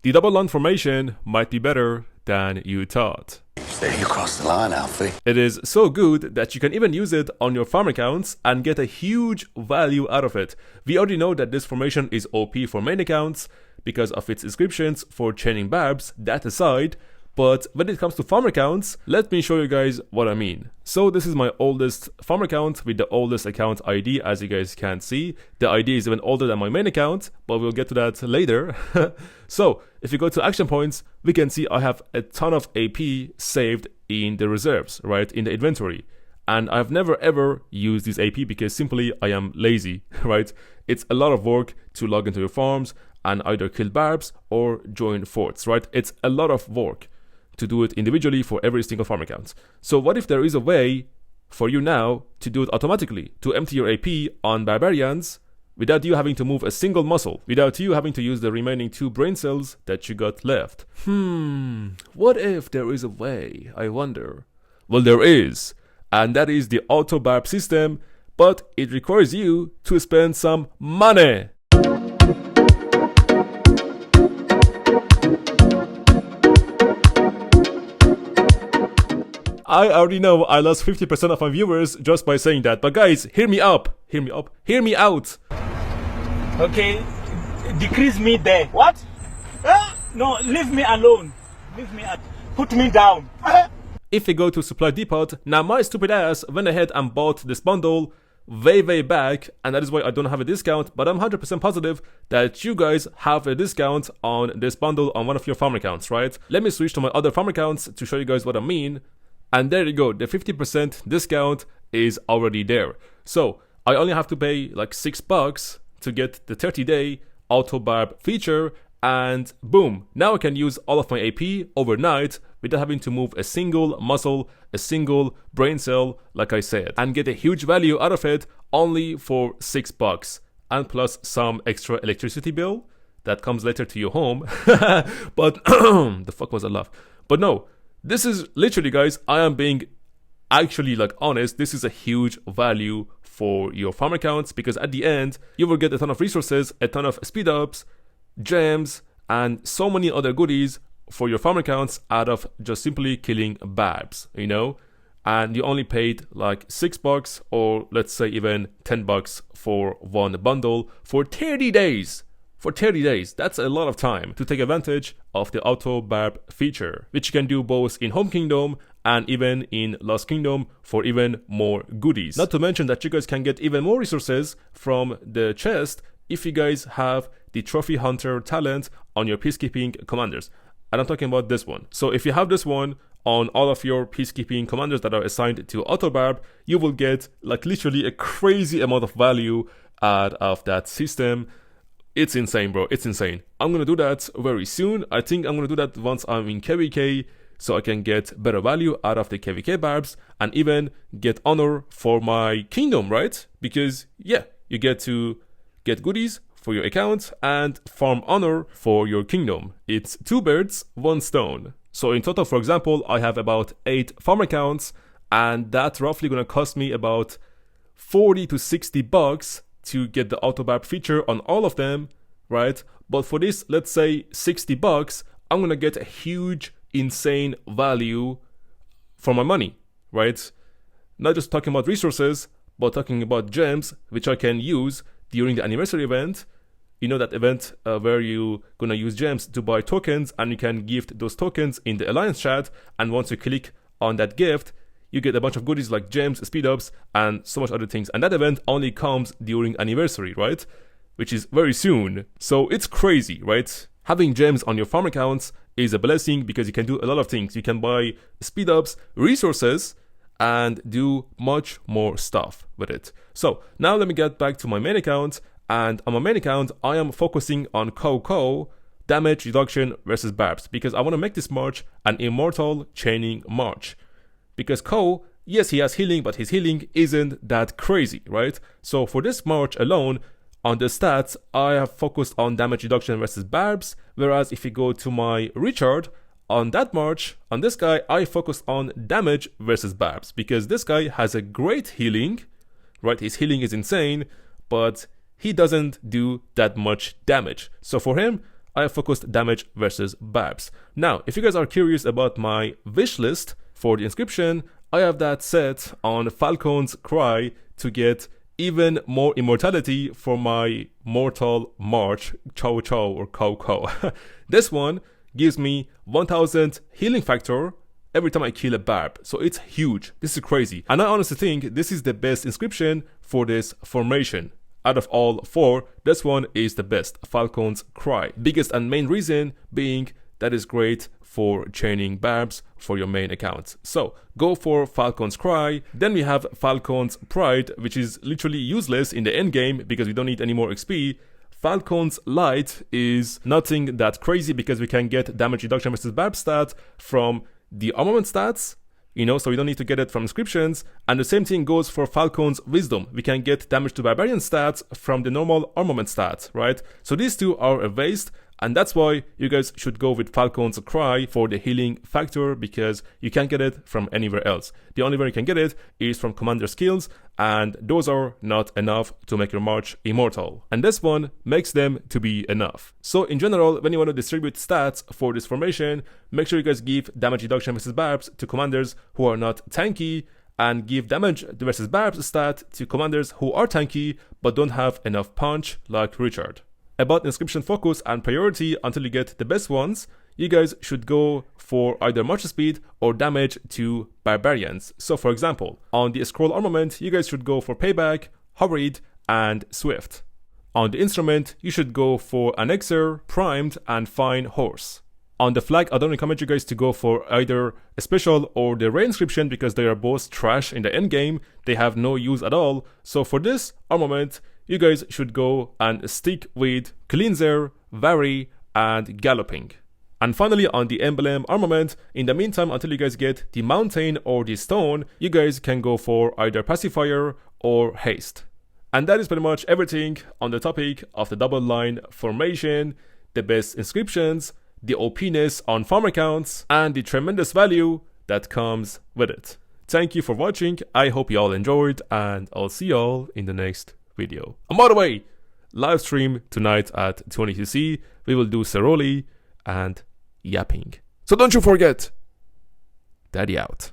The double lung formation might be better than you thought. There you crossed the line, Alfie. It is so good that you can even use it on your farm accounts and get a huge value out of it. We already know that this formation is OP for main accounts because of its inscriptions for chaining barbs, that aside. But when it comes to farm accounts, let me show you guys what I mean. So this is my oldest farm account with the oldest account ID, as you guys can see. The ID is even older than my main account, but we'll get to that later. So if you go to action points, we can see I have a ton of AP saved in the reserves, right, in the inventory. And I've never ever used this AP because simply I am lazy, right? It's a lot of work to log into your farms and either kill barbs or join forts, right? It's a lot of work to do it individually for every single farm account. So what if there is a way for you now to do it automatically, to empty your AP on barbarians without you having to move a single muscle, without you having to use the remaining 2 brain cells that you got left? What if there is a way, I wonder? Well, there is, and that is the auto barb system, but it requires you to spend some money. I already know I lost 50% of my viewers just by saying that, but guys, hear me up, hear me up, hear me out. Okay, decrease me there. What? No, leave me alone. Leave me, put me down. If we go to supply depot, now my stupid ass went ahead and bought this bundle way back, and that is why I don't have a discount, but I'm 100% positive that you guys have a discount on this bundle on one of your farm accounts, right? Let me switch to my other farm accounts to show you guys what I mean. And there you go, the 50% discount is already there. So I only have to pay like $6 to get the 30-day auto barb feature, and boom, now I can use all of my AP overnight without having to move a single muscle, a single brain cell, like I said, and get a huge value out of it only for $6, and plus some extra electricity bill that comes later to your home. But the fuck was that laugh? But no, this is literally, guys, I am being actually like honest, this is a huge value for your farm accounts, because at the end you will get a ton of resources, a ton of speed ups, gems, and so many other goodies for your farm accounts out of just simply killing barbs, you know? And you only paid like $6 or let's say even $10 for one bundle for 30 days. For 30 days, that's a lot of time to take advantage of the auto barb feature, which you can do both in Home Kingdom and even in Lost Kingdom for even more goodies. Not to mention that you guys can get even more resources from the chest if you guys have the Trophy Hunter talent on your Peacekeeping commanders. And I'm talking about this one. So if you have this one on all of your Peacekeeping commanders that are assigned to auto barb, you will get like literally a crazy amount of value out of that system. It's insane, bro. It's insane. I'm gonna do that very soon. I think I'm gonna do that once I'm in KVK, so I can get better value out of the KVK barbs and even get honor for my kingdom, right? Because yeah, you get to get goodies for your account and farm honor for your kingdom. It's 2 birds, 1 stone. So in total, for example, I have about 8 farm accounts, and that's roughly gonna cost me about $40 to $60 to get the auto barb feature on all of them, right? But for this, let's say $60, I'm gonna get a huge, insane value for my money, right? Not just talking about resources, but talking about gems, which I can use during the anniversary event. You know, that event where you gonna use gems to buy tokens, and you can gift those tokens in the alliance chat, and once you click on that gift, you get a bunch of goodies like gems, speed ups, and so much other things. And that event only comes during anniversary, right? Which is very soon. So it's crazy, right? Having gems on your farm accounts is a blessing because you can do a lot of things. You can buy speed ups, resources, and do much more stuff with it. So now let me get back to my main account. And on my main account, I am focusing on 𝒌𝒶, damage reduction versus barbs, because I want to make this march an immortal chaining march. Because 𝒌, yes, he has healing, but his healing isn't that crazy, right? So for this march alone, on the stats, I have focused on damage reduction versus barbs, whereas if you go to my Richard, on that march, on this guy, I focused on damage versus barbs, because this guy has a great healing, right? His healing is insane, but he doesn't do that much damage. So for him, I have focused damage versus barbs. Now, if you guys are curious about my wish list for the inscription, I have that set on Falcon's Cry to get even more immortality for my mortal march, 𝒟𝒶𝒹𝓎 or 𝒟𝒶𝒹𝓎. This one gives me 1000 healing factor every time I kill a barb, so it's huge. This is crazy, and I honestly think this is the best inscription for this formation. Out of all 4, this one is the best, Falcon's Cry. Biggest and main reason being that is great for chaining barbs for your main account. So go for Falcon's Cry. Then we have Falcon's Pride, which is literally useless in the end game because we don't need any more XP. Falcon's Light is nothing that crazy because we can get damage reduction versus barb stat from the armament stats, you know, so we don't need to get it from inscriptions. And the same thing goes for Falcon's Wisdom. We can get damage to barbarian stats from the normal armament stats, right? So these two are a waste, and that's why you guys should go with Falcon's Cry for the healing factor, because you can't get it from anywhere else. The only way you can get it is from commander skills, and those are not enough to make your march immortal. And this one makes them to be enough. So in general, when you want to distribute stats for this formation, make sure you guys give damage reduction versus barbs to commanders who are not tanky, and give damage versus barbs stat to commanders who are tanky but don't have enough punch, like Richard. About inscription focus and priority until you get the best ones, you guys should go for either march speed or damage to barbarians. So for example, on the scroll armament, you guys should go for payback, hurried, and swift. On the instrument, you should go for annexer, primed, and fine horse. On the flag, I don't recommend you guys to go for either a special or the rare inscription because they are both trash in the end game. They have no use at all. So for this armament, you guys should go and stick with Cleanser, Vary, and Galloping. And finally, on the emblem armament, in the meantime, until you guys get the mountain or the stone, you guys can go for either pacifier or haste. And that is pretty much everything on the topic of the double line formation, the best inscriptions, the OPness on farm accounts, and the tremendous value that comes with it. Thank you for watching. I hope you all enjoyed, and I'll see y'all in the next video. And by the way, live stream tonight at 20 UC. We will do Ceroli and yapping. So don't you forget, Daddy out.